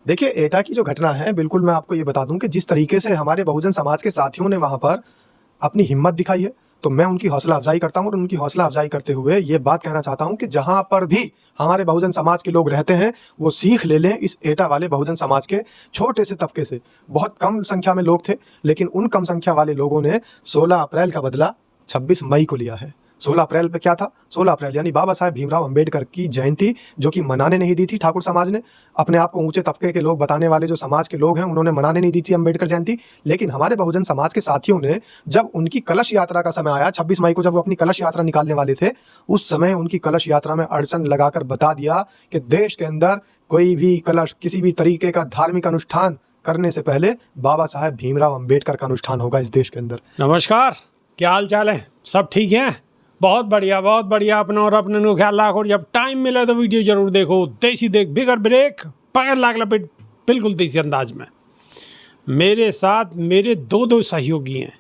देखिए, एटा की जो घटना है, बिल्कुल मैं आपको ये बता दूँ कि जिस तरीके से हमारे बहुजन समाज के साथियों ने वहाँ पर अपनी हिम्मत दिखाई है, तो मैं उनकी हौसला अफ़ज़ाई करता हूँ और उनकी हौसला अफ़ज़ाई करते हुए ये बात कहना चाहता हूँ कि जहाँ पर भी हमारे बहुजन समाज के लोग रहते हैं, वो सीख ले लें इस एटा वाले बहुजन समाज के छोटे से तबके से। बहुत कम संख्या में लोग थे, लेकिन उन कम संख्या वाले लोगों ने 16 अप्रैल का बदला 26 मई को लिया है। 16 अप्रैल पे क्या था? 16 अप्रैल यानी बाबा साहेब भीमराव अंबेडकर की जयंती, जो कि मनाने नहीं दी थी ठाकुर समाज ने। अपने आप को ऊँचे तबके के लोग बताने वाले जो समाज के लोग हैं, उन्होंने मनाने नहीं दी थी अंबेडकर जयंती। लेकिन हमारे बहुजन समाज के साथियों ने जब उनकी कलश यात्रा का समय आया, 26 मई को जब वो अपनी कलश यात्रा निकालने वाले थे, उस समय उनकी कलश यात्रा में अड़चन लगाकर बता दिया कि देश के अंदर कोई भी कलश, किसी भी तरीके का धार्मिक अनुष्ठान करने से पहले बाबा साहेब भीमराव अंबेडकर का अनुष्ठान होगा इस देश के अंदर। नमस्कार, क्या हाल चाल है? सब ठीक है? बहुत बढ़िया। अपना और अपने नु ख्याल रखो। जब टाइम मिले तो वीडियो जरूर देखो। देसी देख बिगर ब्रेक पकड़ लाग लपेट, बिल्कुल देसी अंदाज में। मेरे साथ मेरे दो सहयोगी हैं।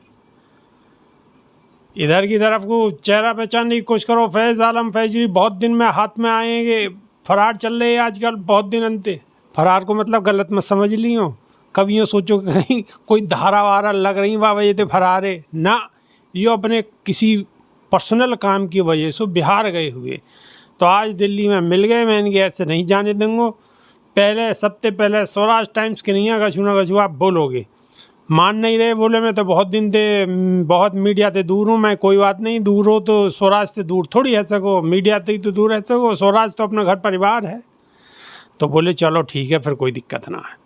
इधर की तरफ को चेहरा पहचानने की कोशिश करो। फैज़ आलम फैजरी बहुत दिन में हाथ में आएंगे। फरार चल रहे हैं आजकल, बहुत दिन अंते। फरार को मतलब गलत मत समझ लियो। कभी यूँ सोचो कि कहीं कोई धारा वारा लग रही बाबा ये तो फरार है ना। ये अपने किसी पर्सनल काम की वजह से बिहार गए हुए, तो आज दिल्ली में मिल गए। मैं इनके ऐसे नहीं जाने दूंगा। पहले सबसे पहले स्वराज टाइम्स के नहीं कछू आप बोलोगे, मान नहीं रहे। बोले मैं तो बहुत दिन थे, बहुत मीडिया से दूर हूँ। मैं कोई बात नहीं, दूर हो तो स्वराज से दूर थोड़ी रह सको, मीडिया से ही तो दूर रह सको। स्वराज तो अपना घर परिवार है। तो बोले चलो ठीक है, फिर कोई दिक्कत ना है।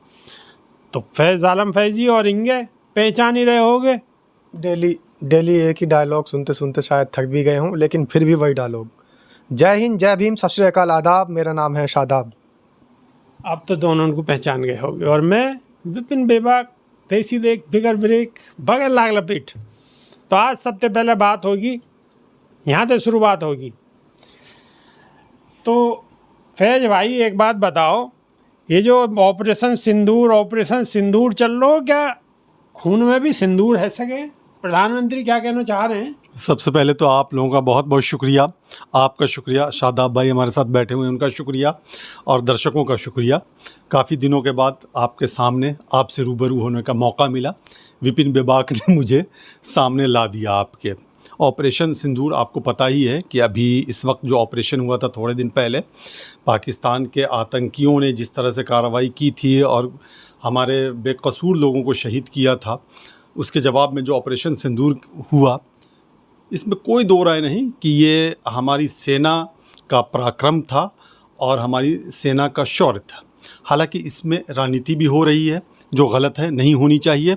तो फैज़ आलम फैजी और इंगे पहचान ही रहे होगे। डेली एक ही डायलॉग सुनते सुनते शायद थक भी गए हूँ, लेकिन फिर भी वही डायलॉग। जय हिंद, जय भीम, सत श्री अकाल, आदाब। मेरा नाम है शादाब। अब तो दोनों उनको पहचान गए होंगे। और मैं विपिन बेबाक, देसी देख बिगर ब्रेक बगैर लाग लपेट। तो आज सबसे पहले बात होगी, यहाँ से शुरुआत होगी। तो फैज भाई एक बात बताओ, ये जो ऑपरेशन सिंदूर चल रहा हो, क्या खून में भी सिंदूर है सके? प्रधानमंत्री क्या कहना चाह रहे हैं? सबसे पहले तो आप लोगों का बहुत बहुत शुक्रिया। आपका शुक्रिया, शादाब भाई हमारे साथ बैठे हुए हैं, उनका शुक्रिया, और दर्शकों का शुक्रिया। काफ़ी दिनों के बाद आपके सामने आपसे रूबरू होने का मौका मिला। विपिन बेबाक ने मुझे सामने ला दिया आपके। ऑपरेशन सिंदूर आपको पता ही है कि अभी इस वक्त जो ऑपरेशन हुआ था थोड़े दिन पहले, पाकिस्तान के आतंकियों ने जिस तरह से कार्रवाई की थी और हमारे बेकसूर लोगों को शहीद किया था, उसके जवाब में जो ऑपरेशन सिंदूर हुआ, इसमें कोई दो राय नहीं कि ये हमारी सेना का पराक्रम था और हमारी सेना का शौर्य था। हालांकि इसमें राजनीति भी हो रही है, जो गलत है, नहीं होनी चाहिए।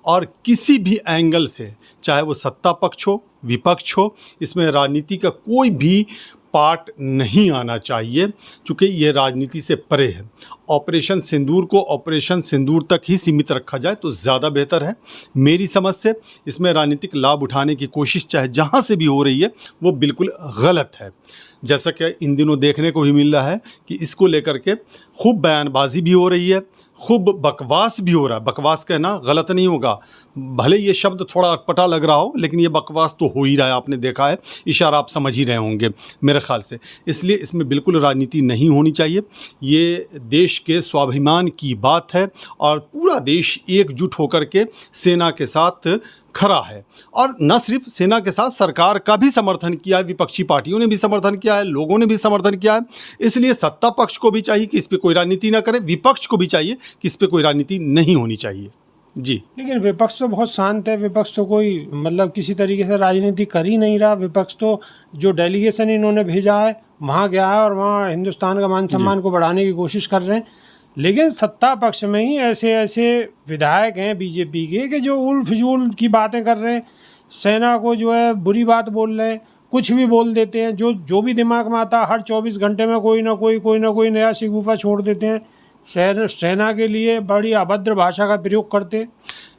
और किसी भी एंगल से, चाहे वो सत्ता पक्ष हो, विपक्ष हो, इसमें राजनीति का कोई भी पार्ट नहीं आना चाहिए, क्योंकि ये राजनीति से परे है। ऑपरेशन सिंदूर को ऑपरेशन सिंदूर तक ही सीमित रखा जाए तो ज़्यादा बेहतर है मेरी समझ से। इसमें राजनीतिक लाभ उठाने की कोशिश चाहे जहाँ से भी हो रही है, वो बिल्कुल गलत है। जैसा कि इन दिनों देखने को भी मिल रहा है कि इसको लेकर के खूब बयानबाजी भी हो रही है, खूब बकवास भी हो रहा है। बकवास कहना गलत नहीं होगा, भले ये शब्द थोड़ा अटपटा लग रहा हो, लेकिन ये बकवास तो हो ही रहा है। आपने देखा है, इशारा आप समझ ही रहे होंगे मेरे ख्याल से। इसलिए इसमें बिल्कुल राजनीति नहीं होनी चाहिए। ये देश के स्वाभिमान की बात है और पूरा देश एकजुट होकर के सेना के साथ खड़ा है। और न सिर्फ सेना के साथ, सरकार का भी समर्थन किया है, विपक्षी पार्टियों ने भी समर्थन किया है, लोगों ने भी समर्थन किया है। इसलिए सत्ता पक्ष को भी चाहिए कि इस पर कोई राजनीति ना करे, विपक्ष को भी चाहिए कि इस पर कोई राजनीति नहीं होनी चाहिए। जी, लेकिन विपक्ष तो बहुत शांत है। विपक्ष तो कोई मतलब किसी तरीके से राजनीति कर ही नहीं रहा। विपक्ष तो जो डेलीगेशन इन्होंने भेजा है वहाँ गया है और वहाँ हिंदुस्तान का मान सम्मान को बढ़ाने की कोशिश कर रहे हैं। लेकिन सत्ता पक्ष में ही ऐसे विधायक हैं बीजेपी के कि जो उल फिजूल की बातें कर रहे हैं, सेना को जो है बुरी बात बोल रहे हैं, कुछ भी बोल देते हैं। जो भी दिमाग में आता है, हर 24 घंटे में कोई ना कोई नया शिगुफा छोड़ देते हैं। सेना के लिए बड़ी अभद्र भाषा का प्रयोग करते हैं।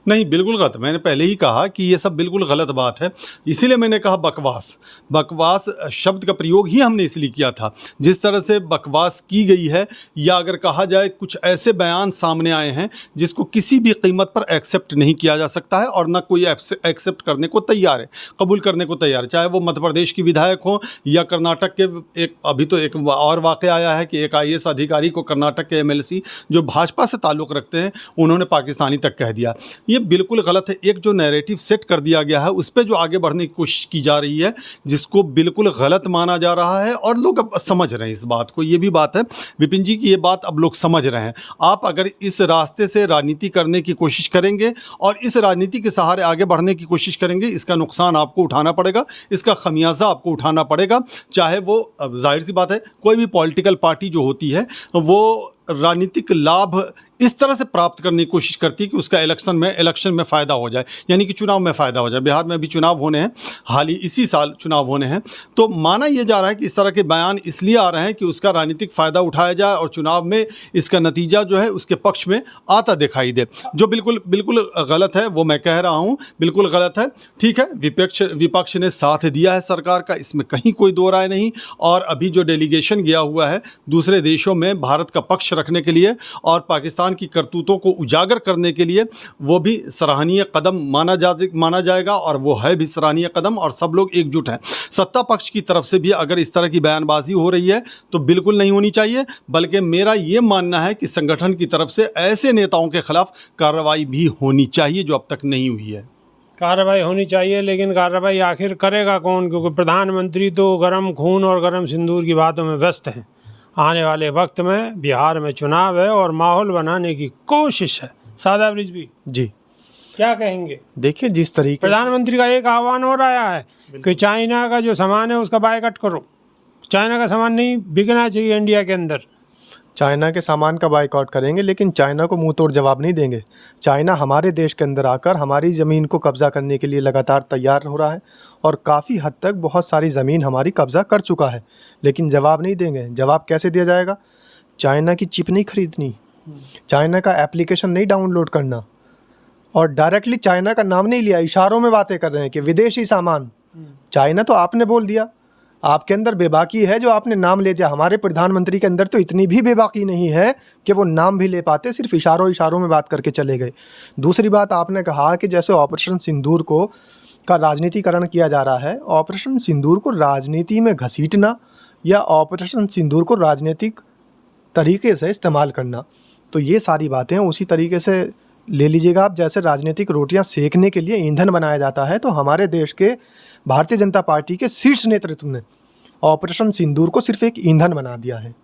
नहीं, बिल्कुल गलत। मैंने पहले ही कहा कि ये सब बिल्कुल गलत बात है। इसीलिए मैंने कहा बकवास। बकवास शब्द का प्रयोग ही हमने इसलिए किया था। जिस तरह से बकवास की गई है, या अगर कहा जाए कुछ ऐसे बयान सामने आए हैं जिसको किसी भी कीमत पर एक्सेप्ट नहीं किया जा सकता है, और ना कोई एक्सेप्ट करने को तैयार है, कबूल करने को तैयार है। चाहे वो मध्य प्रदेश की विधायक हो या कर्नाटक के, एक अभी तो एक और वाक़या आया है कि एक IAS अधिकारी को कर्नाटक के MLC जो भाजपा से ताल्लुक़ रखते हैं, उन्होंने पाकिस्तानी तक कह दिया। ये बिल्कुल गलत है। एक जो नैरेटिव सेट कर दिया गया है, उस पे जो आगे बढ़ने की कोशिश की जा रही है, जिसको बिल्कुल गलत माना जा रहा है, और लोग अब समझ रहे हैं इस बात को। ये भी बात है विपिन जी की, ये बात अब लोग समझ रहे हैं। आप अगर इस रास्ते से राजनीति करने की कोशिश करेंगे और इस राजनीति के सहारे आगे बढ़ने की कोशिश करेंगे, इसका नुकसान आपको उठाना पड़ेगा, इसका खमियाजा आपको उठाना पड़ेगा। चाहे वो, अब जाहिर सी बात है, कोई भी पॉलिटिकल पार्टी जो होती है वो राजनीतिक लाभ इस तरह से प्राप्त करने की कोशिश करती है कि उसका इलेक्शन में फ़ायदा हो जाए, यानी कि चुनाव में फ़ायदा हो जाए। बिहार में अभी चुनाव होने हैं, हाल ही इसी साल चुनाव होने हैं, तो माना यह जा रहा है कि इस तरह के बयान इसलिए आ रहे हैं कि उसका राजनीतिक फ़ायदा उठाया जाए और चुनाव में इसका नतीजा जो है उसके पक्ष में आता दिखाई दे, जो बिल्कुल बिल्कुल गलत है। वो मैं कह रहा हूँ बिल्कुल गलत है। ठीक है, विपक्ष ने साथ दिया है सरकार का, इसमें कहीं कोई दो राय नहीं। और अभी जो डेलीगेशन गया हुआ है दूसरे देशों में भारत का पक्ष रखने के लिए और पाकिस्तान की करतूतों को उजागर करने के लिए, वो भी सराहनीय कदम माना जाएगा, और वो है भी सराहनीय कदम, और सब लोग एकजुट हैं। सत्ता पक्ष की तरफ से भी अगर इस तरह की बयानबाजी हो रही है तो बिल्कुल नहीं होनी चाहिए, बल्कि मेरा ये मानना है कि संगठन की तरफ से ऐसे नेताओं के खिलाफ कार्रवाई भी होनी चाहिए जो अब तक नहीं हुई है। कार्रवाई होनी चाहिए, लेकिन कार्रवाई आखिर करेगा कौन? क्योंकि प्रधानमंत्री तो गर्म खून और गर्म सिंदूर की बातों में व्यस्त हैं। आने वाले वक्त में बिहार में चुनाव है और माहौल बनाने की कोशिश है। सादा रिजवी जी, क्या कहेंगे? देखिए जिस तरीके प्रधानमंत्री का एक आह्वान हो रहा है कि चाइना का जो सामान है उसका बायकॉट करो। चाइना का सामान नहीं बिकना चाहिए इंडिया के अंदर। चाइना के सामान का बायकॉट करेंगे, लेकिन चाइना को मुंह तोड़ जवाब नहीं देंगे। चाइना हमारे देश के अंदर आकर हमारी ज़मीन को कब्ज़ा करने के लिए लगातार तैयार हो रहा है, और काफ़ी हद तक बहुत सारी ज़मीन हमारी कब्ज़ा कर चुका है, लेकिन जवाब नहीं देंगे। जवाब कैसे दिया जाएगा? चाइना की चिप नहीं खरीदनी, चाइना का एप्लीकेशन नहीं डाउनलोड करना, और डायरेक्टली चाइना का नाम नहीं लिया, इशारों में बातें कर रहे हैं कि विदेशी सामान। चाइना तो आपने बोल दिया, आपके अंदर बेबाकी है जो आपने नाम ले दिया। हमारे प्रधानमंत्री के अंदर तो इतनी भी बेबाकी नहीं है कि वो नाम भी ले पाते, सिर्फ इशारों में बात करके चले गए। दूसरी बात, आपने कहा कि जैसे ऑपरेशन सिंदूर को का राजनीतिकरण किया जा रहा है, ऑपरेशन सिंदूर को राजनीति में घसीटना या ऑपरेशन सिंदूर को राजनीतिक तरीके से इस्तेमाल करना, तो ये सारी बातें उसी तरीके से ले लीजिएगा आप। जैसे राजनीतिक रोटियां सेकने के लिए ईंधन बनाया जाता है, तो हमारे देश के भारतीय जनता पार्टी के शीर्ष नेतृत्व ने ऑपरेशन सिंदूर को सिर्फ एक ईंधन बना दिया है।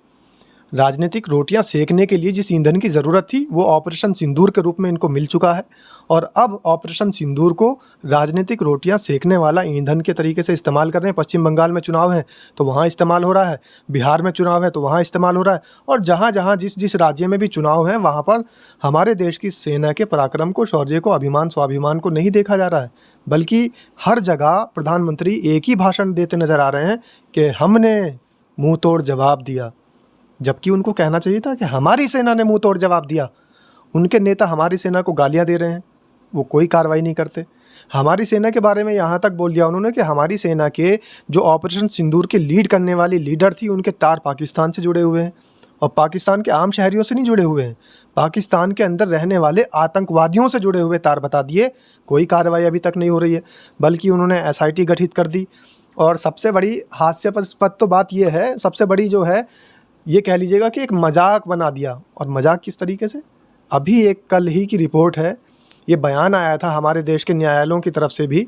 राजनीतिक रोटियां सेकने के लिए जिस ईंधन की ज़रूरत थी वो ऑपरेशन सिंदूर के रूप में इनको मिल चुका है, और अब ऑपरेशन सिंदूर को राजनीतिक रोटियां सेकने वाला ईंधन के तरीके से इस्तेमाल कर रहे हैं। पश्चिम बंगाल में चुनाव है तो वहाँ इस्तेमाल हो रहा है, बिहार में चुनाव है तो वहाँ इस्तेमाल हो रहा है, और जहाँ जहाँ जिस राज्य में भी चुनाव है वहाँ पर हमारे देश की सेना के पराक्रम को, शौर्य को, अभिमान स्वाभिमान को नहीं देखा जा रहा है, बल्कि हर जगह प्रधानमंत्री एक ही भाषण देते नज़र आ रहे हैं कि हमने मुँह तोड़ जवाब दिया, जबकि उनको कहना चाहिए था कि हमारी सेना ने मुंह तोड़ जवाब दिया। उनके नेता हमारी सेना को गालियां दे रहे हैं, वो कोई कार्रवाई नहीं करते। हमारी सेना के बारे में यहाँ तक बोल दिया उन्होंने कि हमारी सेना के जो ऑपरेशन सिंदूर के लीड करने वाली लीडर थी, उनके तार पाकिस्तान से जुड़े हुए हैं, और पाकिस्तान के आम शहरियों से नहीं जुड़े हुए हैं, पाकिस्तान के अंदर रहने वाले आतंकवादियों से जुड़े हुए तार बता दिए। कोई कार्रवाई अभी तक नहीं हो रही है, बल्कि उन्होंने SIT गठित कर दी। और सबसे बड़ी हास्यास्पद तो बात यह है, सबसे बड़ी जो है ये कह लीजिएगा कि एक मजाक बना दिया। और मजाक किस तरीके से? अभी एक कल ही की रिपोर्ट है, ये बयान आया था हमारे देश के न्यायालयों की तरफ से भी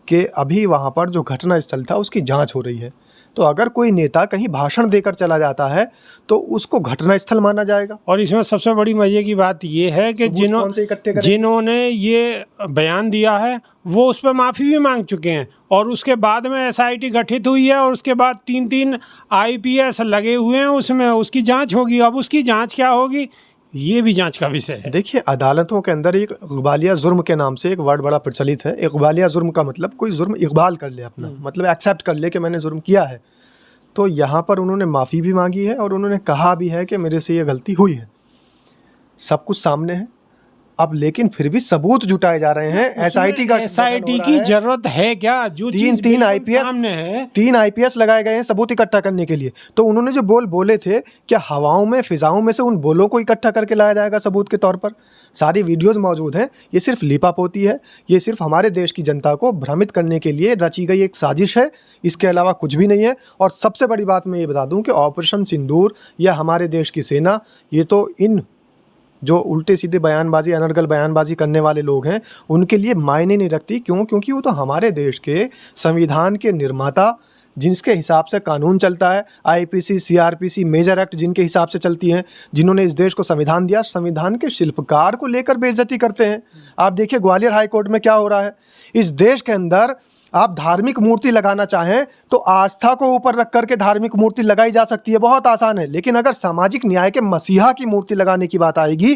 कि अभी वहाँ पर जो घटना स्थल था उसकी जांच हो रही है। तो अगर कोई नेता कहीं भाषण देकर चला जाता है तो उसको घटना स्थल माना जाएगा। और इसमें सबसे बड़ी मजे की बात ये है कि जिन्होंने ये बयान दिया है वो उस पर माफ़ी भी मांग चुके हैं, और उसके बाद में SIT गठित हुई है, और उसके बाद 3 IPS लगे हुए हैं, उसमें उसकी जांच होगी। अब उसकी जांच क्या होगी ये भी जांच का विषय है। देखिए, अदालतों के अंदर एक इकबालिया जुर्म के नाम से एक वर्ड बड़ा प्रचलित है। इकबालिया जुर्म का मतलब कोई जुर्म इकबाल कर ले, अपना मतलब एक्सेप्ट कर ले कि मैंने जुर्म किया है। तो यहाँ पर उन्होंने माफ़ी भी मांगी है और उन्होंने कहा भी है कि मेरे से ये गलती हुई है। सब कुछ सामने है, अब लेकिन फिर भी सबूत जुटाए जा रहे हैं। एसआईटी का एसआईटी की जरूरत है क्या? जो तीन चीज़ तीन बिल्कुल आईपीएस सामने है। 3 आईपीएस लगाए गए हैं सबूत इकट्ठा करने के लिए। तो उन्होंने जो बोले थे, क्या हवाओं में फिजाओं में से उन बोलों को इकट्ठा करके लाया जाएगा सबूत के तौर पर? सारी वीडियोस मौजूद हैं। ये सिर्फ लीपापोती है, ये सिर्फ हमारे देश की जनता को भ्रमित करने के लिए रची गई एक साजिश है, इसके अलावा कुछ भी नहीं है। और सबसे बड़ी बात मैं ये बता दूं कि ऑपरेशन सिंदूर या हमारे देश की सेना, ये तो इन जो उल्टे सीधे बयानबाजी, अनर्गल बयानबाजी करने वाले लोग हैं, उनके लिए मायने नहीं रखती। क्यों? क्योंकि वो तो हमारे देश के संविधान के निर्माता, जिसके हिसाब से कानून चलता है, आईपीसी, सीआरपीसी, मेजर एक्ट जिनके हिसाब से चलती हैं, जिन्होंने इस देश को संविधान दिया, संविधान के शिल्पकार को लेकर बेइज्जती करते हैं। आप देखिए ग्वालियर हाई कोर्ट में क्या हो रहा है। इस देश के अंदर आप धार्मिक मूर्ति लगाना चाहें तो आस्था को ऊपर रख करके धार्मिक मूर्ति लगाई जा सकती है, बहुत आसान है। लेकिन अगर सामाजिक न्याय के मसीहा की मूर्ति लगाने की बात आएगी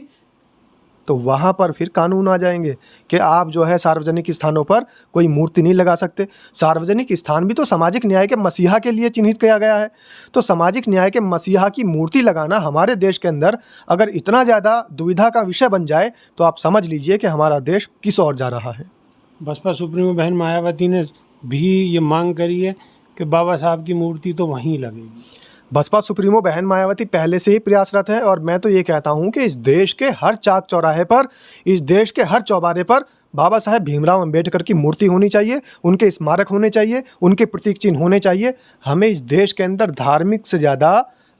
तो वहाँ पर फिर कानून आ जाएंगे कि आप जो है सार्वजनिक स्थानों पर कोई मूर्ति नहीं लगा सकते। सार्वजनिक स्थान भी तो सामाजिक न्याय के मसीहा के लिए चिन्हित किया गया है। तो सामाजिक न्याय के मसीहा की मूर्ति लगाना हमारे देश के अंदर अगर इतना ज़्यादा दुविधा का विषय बन जाए तो आप समझ लीजिए कि हमारा देश किस ओर जा रहा है। बसपा सुप्रीमो बहन मायावती ने भी ये मांग करी है कि बाबा साहब की मूर्ति तो वहीं लगेगी। बसपा सुप्रीमो बहन मायावती पहले से ही प्रयासरत है और मैं तो ये कहता हूँ कि इस देश के हर चाक चौराहे पर, इस देश के हर चौबारे पर बाबा साहेब भीमराव अंबेडकर की मूर्ति होनी चाहिए, उनके स्मारक होने चाहिए, उनके प्रतीक चिन्ह होने चाहिए। हमें इस देश के अंदर धार्मिक से ज़्यादा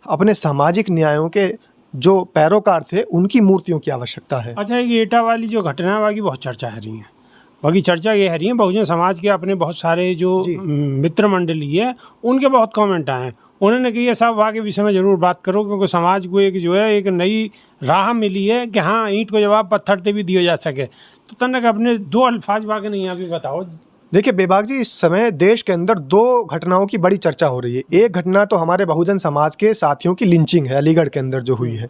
अपने सामाजिक न्यायों के जो पैरोकार थे उनकी मूर्तियों की आवश्यकता है। अच्छा, एक एटा वाली जो घटना है बाकी बहुत चर्चा है रही है। बाकी चर्चा ये है रही है, बहुजन समाज के अपने बहुत सारे जो मित्र मंडली है उनके बहुत कमेंट आए हैं। उन्होंने कहा साहब वहाँ के विषय में ज़रूर बात करो, क्योंकि समाज को एक जो है एक नई राह मिली है कि हाँ ईंट को जवाब पत्थर से भी दिया जा सके। तो तनक अपने 2 अल्फाज वाकई नहीं यहाँ भी बताओ। देखिए बेबाक जी, इस समय देश के अंदर 2 घटनाओं की बड़ी चर्चा हो रही है। एक घटना तो हमारे बहुजन समाज के साथियों की लिंचिंग है, अलीगढ़ के अंदर जो हुई है।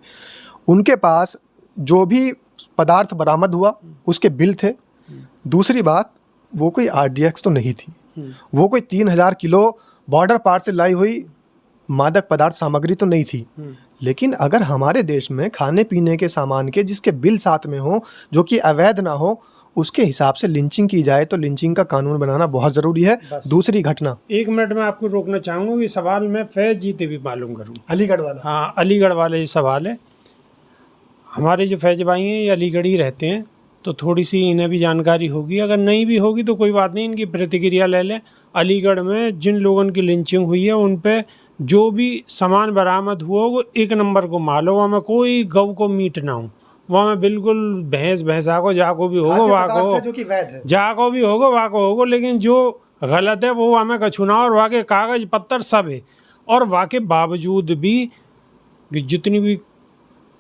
उनके पास जो भी पदार्थ बरामद हुआ उसके बिल थे। दूसरी बात, वो कोई आरडीएक्स तो नहीं थी, वो कोई 3000 किलो बॉर्डर पार से लाई हुई मादक पदार्थ सामग्री तो नहीं थी। लेकिन अगर हमारे देश में खाने पीने के सामान के जिसके बिल साथ में हो, जो कि अवैध ना हो, उसके हिसाब से लिंचिंग की जाए तो लिंचिंग का कानून बनाना बहुत ज़रूरी है। दूसरी घटना, 1 मिनट में आपको रोकना चाहूँगा कि सवाल मैं फैज़ जी से भी मालूम करूँ। अलीगढ़ वाला, हाँ अलीगढ़ वाले ये सवाल है। हमारे जो फैज़ भाई हैं ये अलीगढ़ ही रहते हैं, तो थोड़ी सी इन्हें भी जानकारी होगी। अगर नहीं भी होगी तो कोई बात नहीं, इनकी प्रतिक्रिया ले लें। अलीगढ़ में जिन लोगों की लिंचिंग हुई है उन पे जो भी सामान बरामद हुआ वो 1 नंबर को माल हो, वहाँ में कोई गऊ को मीट ना हो, वहाँ में बिल्कुल भैंसा को जाको भी होगा वाको, जो कि वैध है, जाको भी होगा वाको होगा। लेकिन जो गलत है वो वहाँ में कछुना और वहाँ के कागज पत्तर सब है। और वहाँ के बावजूद भी जितनी भी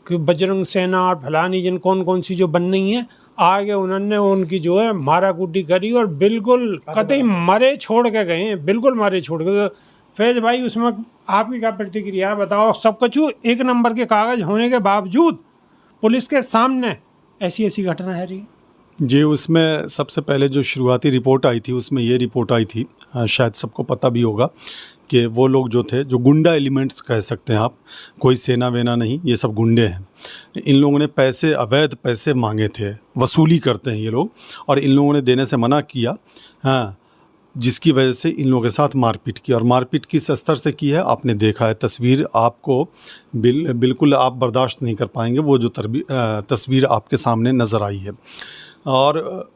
बजरंग सेना और फलानी जिन कौन सी जो बन रही हैं, आगे उन्होंने उनकी जो है मारा कूटी करी और बिल्कुल कतई मरे छोड़ के गए हैं, बिल्कुल मरे छोड़ के। फैज भाई उसमें आपकी क्या प्रतिक्रिया बताओ? सब कुछ 1 नंबर के कागज होने के बावजूद पुलिस के सामने ऐसी घटना है रही जी। उसमें सबसे पहले जो शुरुआती रिपोर्ट आई थी उसमें ये रिपोर्ट आई थी, शायद सबको पता भी होगा कि वो लोग जो थे, जो गुंडा एलिमेंट्स कह सकते हैं आप, कोई सेना वेना नहीं, ये सब गुंडे हैं। इन लोगों ने पैसे, अवैध पैसे मांगे थे, वसूली करते हैं ये लोग, और इन लोगों ने देने से मना किया। हाँ, जिसकी वजह से इन लोगों के साथ मारपीट की, और मारपीट किस स्तर से की है आपने देखा है। तस्वीर आपको बिल्कुल आप बर्दाश्त नहीं कर पाएंगे, वो जो तस्वीर आपके सामने नज़र आई है। और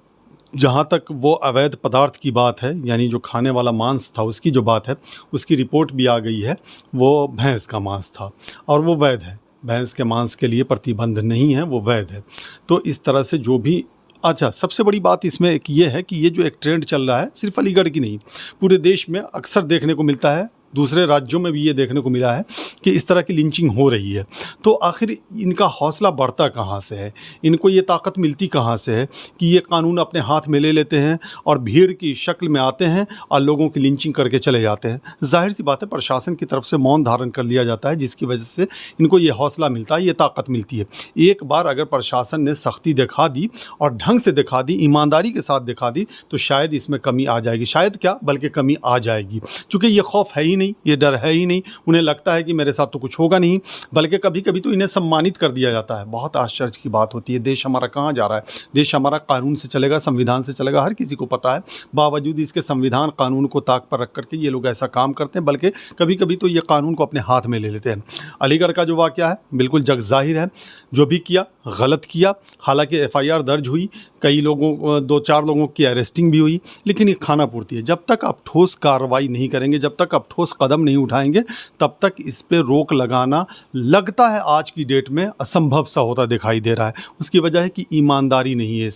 जहाँ तक वो अवैध पदार्थ की बात है, यानी जो खाने वाला मांस था उसकी जो बात है, उसकी रिपोर्ट भी आ गई है। वो भैंस का मांस था और वो वैध है। भैंस के मांस के लिए प्रतिबंध नहीं है, वो वैध है। तो इस तरह से जो भी, अच्छा सबसे बड़ी बात इसमें एक ये है कि ये जो एक ट्रेंड चल रहा है, सिर्फ अलीगढ़ की नहीं, पूरे देश में अक्सर देखने को मिलता है, दूसरे राज्यों में भी ये देखने को मिला है कि इस तरह की लिंचिंग हो रही है। तो आखिर इनका हौसला बढ़ता कहाँ से है, इनको ये ताकत मिलती कहाँ से है कि ये कानून अपने हाथ में ले लेते हैं और भीड़ की शक्ल में आते हैं और लोगों की लिंचिंग करके चले जाते हैं। जाहिर सी बात है, प्रशासन की तरफ से मौन धारण कर लिया जाता है, जिसकी वजह से इनको ये हौसला मिलता है, ये ताकत मिलती है। एक बार अगर प्रशासन ने सख्ती दिखा दी और ढंग से दिखा दी, ईमानदारी के साथ दिखा दी, तो शायद इसमें कमी आ जाएगी। शायद क्या, बल्कि कमी आ जाएगी, क्योंकि ये खौफ है ही नहीं, ये डर है ही नहीं। उन्हें लगता है कि मेरे साथ तो कुछ होगा नहीं, बल्कि कभी कभी तो इन्हें सम्मानित कर दिया जाता है। बहुत आश्चर्य की बात होती है। देश हमारा कहाँ जा रहा है? देश हमारा कानून से चलेगा, संविधान से चलेगा, हर किसी को पता है। बावजूद इसके संविधान कानून को ताक पर रख करके ये लोग ऐसा काम करते हैं, बल्कि कभी कभी तो ये कानून को अपने हाथ में ले लेते हैं। अलीगढ़ का जो वाक़या है बिल्कुल जग जाहिर है, जो भी किया गलत किया। हालांकि एफआईआर दर्ज हुई, कई लोगों 2-4 लोगों की अरेस्टिंग भी हुई, लेकिन ये खाना पूर्ति है। जब तक आप ठोस कार्रवाई नहीं करेंगे, जब तक आप ठोस कदम नहीं उठाएंगे, तब तक इस पे रोक लगाना लगता है आज की डेट में असंभव सा होता दिखाई दे रहा है। उसकी वजह है कि ईमानदारी नहीं है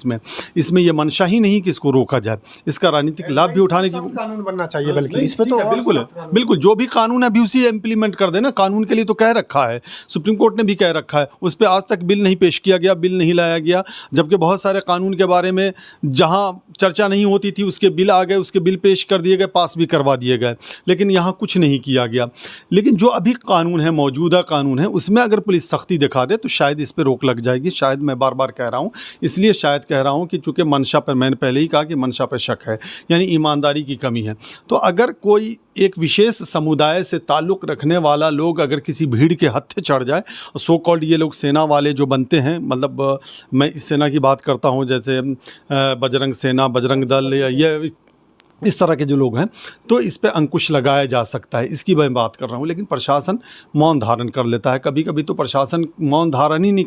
इसमें ये मंशा ही नहीं कि इसको रोका जाए। इसका राजनीतिक लाभ भी उठाने की कानून बनना चाहिए, बल्कि इस पे तो बिल्कुल है, बिल्कुल जो भी कानून है अभी उसी इम्प्लीमेंट कर देना। कानून के लिए तो कह रखा है, सुप्रीम कोर्ट ने भी कह रखा है, उस पर आज तक बिल नहीं पेश किया गया, बिल नहीं लाया गया। जबकि बहुत सारे कानून के बारे में जहां चर्चा नहीं होती थी उसके बिल आ गए, उसके बिल पेश कर दिए गए, पास भी करवा दिए गए, लेकिन यहाँ कुछ नहीं किया गया। लेकिन जो अभी कानून है, मौजूदा कानून है, उसमें अगर पुलिस सख्ती दिखा दे तो शायद इस पर रोक लग जाएगी। शायद, मैं बार बार कह रहा हूँ, इसलिए शायद कह रहा हूँ कि चूँकि मंशा पर, मैंने पहले ही कहा कि मंशा पर शक है, यानी ईमानदारी की कमी है। तो अगर कोई एक विशेष समुदाय से ताल्लुक़ रखने वाला लोग अगर किसी भीड़ के हत्थे चढ़ जाए, सो कॉल्ड ये लोग सेना वाले जो बनते हैं, मतलब मैं इस सेना की बात करता हूँ जैसे बजरंग सेना, बजरंग दल, या ये इस तरह के जो लोग हैं, तो इस पे अंकुश लगाया जा सकता है, इसकी मैं बात कर रहा हूँ। लेकिन प्रशासन मौन धारण कर लेता है। कभी कभी तो प्रशासन मौन धारण ही नहीं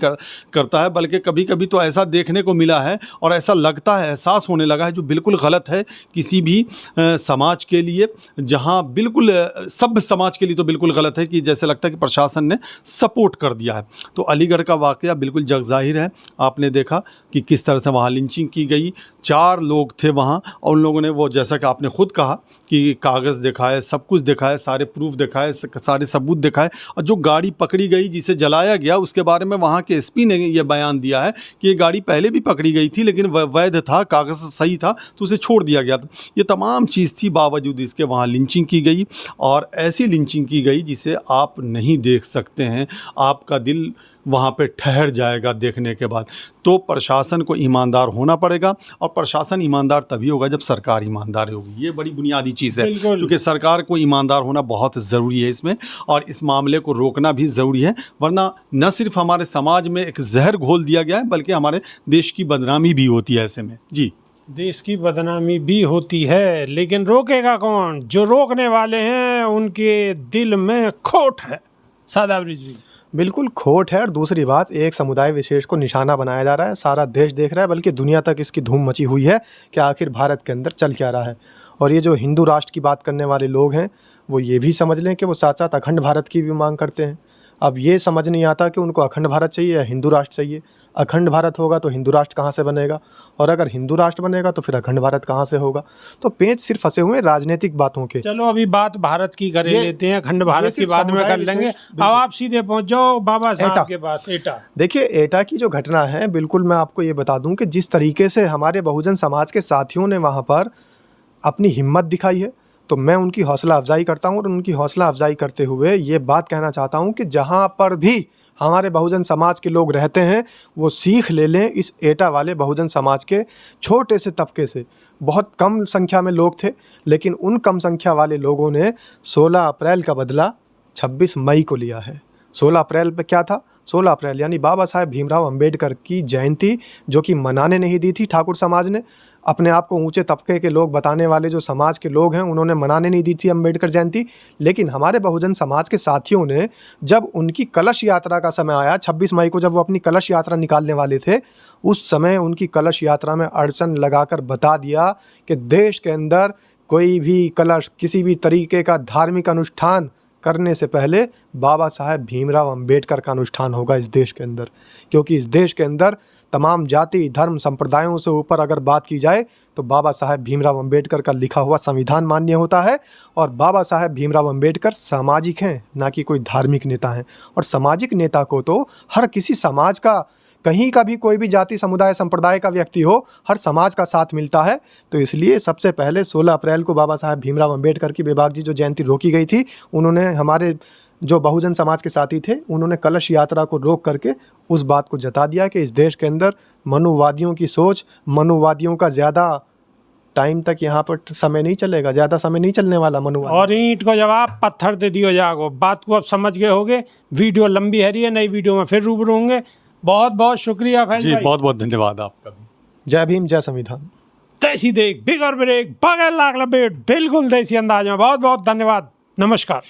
करता है, बल्कि कभी कभी तो ऐसा देखने को मिला है और ऐसा लगता है, एहसास होने लगा है, जो बिल्कुल गलत है किसी भी समाज के लिए, जहाँ बिल्कुल सभ्य समाज के लिए तो बिल्कुल गलत है, कि जैसे लगता है कि प्रशासन ने सपोर्ट कर दिया है। तो अलीगढ़ का वाक़या बिल्कुल जग ज़ाहिर है। आपने देखा कि किस तरह से वहाँ लिंचिंग की गई। 4 लोग थे वहाँ, और उन लोगों ने वो, जैसा कि आपने खुद कहा कि कागज़ दिखाए, सब कुछ दिखाए, सारे प्रूफ दिखाए, सारे सबूत दिखाए, और जो गाड़ी पकड़ी गई, जिसे जलाया गया, उसके बारे में वहाँ के एसपी ने ये बयान दिया है कि ये गाड़ी पहले भी पकड़ी गई थी, लेकिन वैध था, कागज़ सही था, तो उसे छोड़ दिया गया था। ये तमाम चीज़ थी, बावजूद इसके वहाँ लिंचिंग की गई, और ऐसी लिंचिंग की गई जिसे आप नहीं देख सकते हैं। आपका दिल वहाँ पे ठहर जाएगा देखने के बाद। तो प्रशासन को ईमानदार होना पड़ेगा, और प्रशासन ईमानदार तभी होगा जब सरकार ईमानदार होगी। ये बड़ी बुनियादी चीज़ है, क्योंकि सरकार को ईमानदार होना बहुत ज़रूरी है इसमें, और इस मामले को रोकना भी ज़रूरी है। वरना न सिर्फ हमारे समाज में एक जहर घोल दिया गया है, बल्कि हमारे देश की बदनामी भी होती है ऐसे में। जी, देश की बदनामी भी होती है, लेकिन रोकेगा कौन? जो रोकने वाले हैं उनके दिल में खोट है। सादा ब्रिजवी, बिल्कुल खोट है। और दूसरी बात, एक समुदाय विशेष को निशाना बनाया जा रहा है, सारा देश देख रहा है, बल्कि दुनिया तक इसकी धूम मची हुई है कि आखिर भारत के अंदर चल क्या रहा है। और ये जो हिंदू राष्ट्र की बात करने वाले लोग हैं, वो ये भी समझ लें कि वो साथ साथ अखंड भारत की भी मांग करते हैं। अब ये समझ नहीं आता कि उनको अखंड भारत चाहिए या हिंदू राष्ट्र चाहिए। अखंड भारत होगा तो हिंदू राष्ट्र कहाँ से बनेगा, और अगर हिंदू राष्ट्र बनेगा तो फिर अखंड भारत कहाँ से होगा। तो पेंच सिर्फ फंसे हुए हैं राजनीतिक बातों के। चलो अभी बात भारत की कर लेते हैं, अखंड भारत की सिर्फ बाद में समुदाय कर लेंगे। विशेष, अब आप सीधे पहुंच जाओ बाबा एटा। साहब के पास। एटा, देखिए, एटा की जो घटना है, बिल्कुल मैं आपको ये बता दूं कि जिस तरीके से हमारे बहुजन समाज के साथियों ने वहाँ पर अपनी हिम्मत दिखाई है, तो मैं उनकी हौसला अफजाई करता हूँ। और उनकी हौसला अफजाई करते हुए ये बात कहना चाहता हूँ कि जहाँ पर भी हमारे बहुजन समाज के लोग रहते हैं, वो सीख ले लें इस एटा वाले बहुजन समाज के छोटे से तबके से। बहुत कम संख्या में लोग थे, लेकिन उन कम संख्या वाले लोगों ने 16 अप्रैल का बदला 26 मई को लिया है। 16 अप्रैल पे क्या था? 16 अप्रैल यानी बाबा साहेब भीमराव अंबेडकर की जयंती, जो कि मनाने नहीं दी थी ठाकुर समाज ने। अपने आप को ऊंचे तबके के लोग बताने वाले जो समाज के लोग हैं, उन्होंने मनाने नहीं दी थी अंबेडकर जयंती। लेकिन हमारे बहुजन समाज के साथियों ने, जब उनकी कलश यात्रा का समय आया, 26 मई को जब वो अपनी कलश यात्रा निकालने वाले थे, उस समय उनकी कलश यात्रा में अड़चन लगाकर बता दिया कि देश के अंदर कोई भी कलश, किसी भी तरीके का धार्मिक अनुष्ठान करने से पहले बाबा साहेब भीमराव अंबेडकर का अनुष्ठान होगा इस देश के अंदर। क्योंकि इस देश के अंदर तमाम जाति, धर्म, संप्रदायों से ऊपर अगर बात की जाए तो बाबा साहेब भीमराव अंबेडकर का लिखा हुआ संविधान मान्य होता है। और बाबा साहेब भीमराव अंबेडकर सामाजिक हैं, ना कि कोई धार्मिक नेता हैं। और सामाजिक नेता को तो हर किसी समाज का, कहीं का भी कोई भी जाति, समुदाय, संप्रदाय का व्यक्ति हो, हर समाज का साथ मिलता है। तो इसलिए सबसे पहले 16 अप्रैल को बाबा साहेब भीमराव अंबेडकर की बेबाक जी जो जयंती रोकी गई थी, उन्होंने, हमारे जो बहुजन समाज के साथी थे, उन्होंने कलश यात्रा को रोक करके उस बात को जता दिया कि इस देश के अंदर मनुवादियों की सोच, मनुवादियों का ज़्यादा टाइम तक यहाँ पर समय नहीं चलेगा, ज़्यादा समय नहीं चलने वाला मनुआ। और ईंट को जवाब पत्थर दे दियो जागो। बात को अब समझ गए होगे। वीडियो लंबी है रही है, नई वीडियो में फिर रूबरू होंगे। बहुत बहुत शुक्रिया फैज जी भाई। बहुत बहुत धन्यवाद आपका भी। जय भीम, जय संविधान। देसी देख बिगर ब्रेक बगैर लाग लपेट बिल्कुल देसी अंदाज में। बहुत बहुत धन्यवाद। नमस्कार।